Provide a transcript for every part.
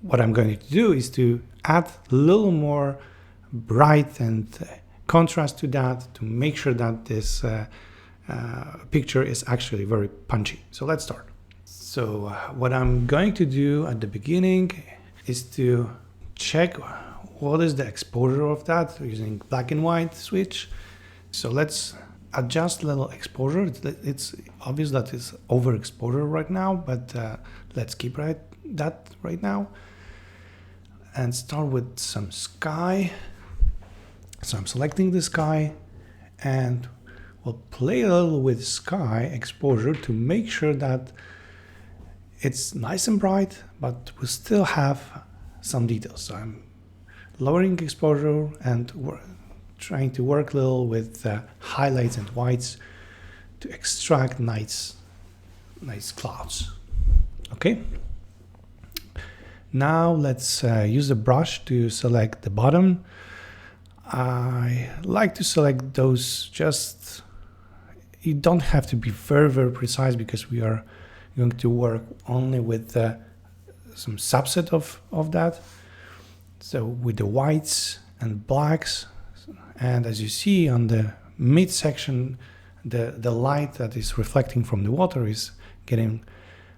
what I'm going to do is to add a little more bright and contrast to that to make sure that this picture is actually very punchy. So let's start. So what I'm going to do at the beginning is to check what is the exposure of that using black and white switch. So let's adjust a little exposure. It's obvious that it's overexposure right now, but let's keep that right now. And start with some sky. So I'm selecting the sky and we'll play a little with sky exposure to make sure that it's nice and bright, but we still have some details. So I'm lowering exposure and trying to work a little with highlights and whites to extract nice clouds. Okay. Now let's use the brush to select the bottom. I like to select those you don't have to be very precise because we are going to work only with some subset of that. So with the whites and blacks, and as you see on the mid section, the light that is reflecting from the water is getting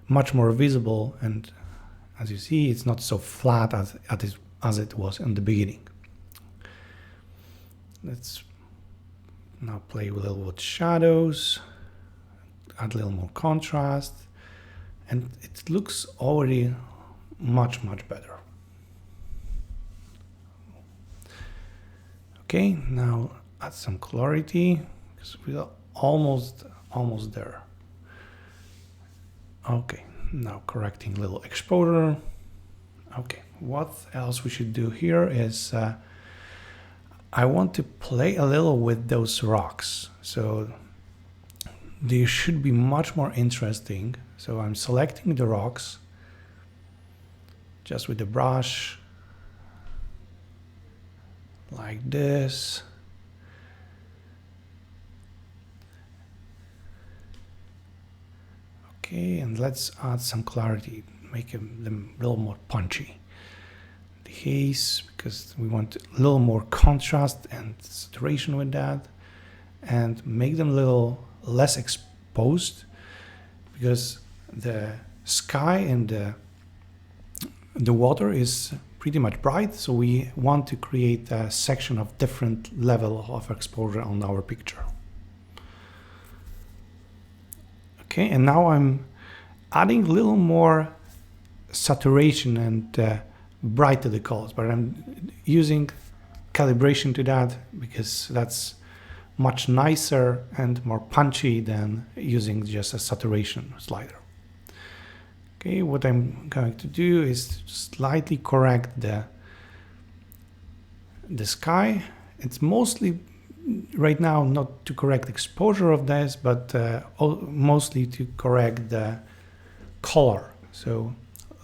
much more visible, and as you see, it's not so flat as it was in the beginning. Let's now play a little with shadows, add a little more contrast, and it looks already much better. Okay, now add some clarity because we are almost there. Okay, now correcting a little exposure. Okay, what else we should do here is I want to play a little with those rocks. So they should be much more interesting. So I'm selecting the rocks just with the brush like this. Okay, and let's add some clarity, make them a little more punchy. The haze, because we want a little more contrast and saturation with that, and make them a little less exposed because the sky and the water is pretty much bright, so we want to create a section of different level of exposure on our picture. Okay, and now I'm adding a little more saturation and bright to the colors, but I'm using calibration to that because that's much nicer and more punchy than using just a saturation slider. Okay, what I'm going to do is slightly correct the sky. It's mostly right now not to correct exposure of this, but mostly to correct the color. So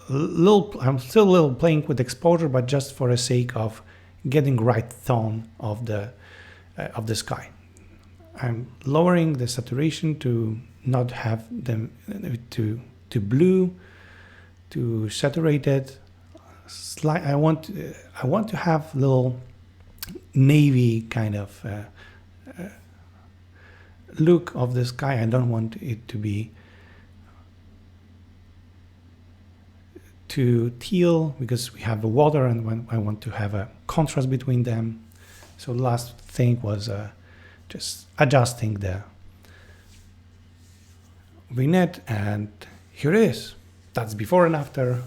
I'm still a little playing with exposure, but just for the sake of getting right tone of the sky. I'm lowering the saturation to not have them to blue, to saturate it. I want to have little navy kind of look of the sky. I don't want it to be too teal because we have the water, and I want to have a contrast between them. So the last thing was just adjusting the vignette, and here it is. That's before and after.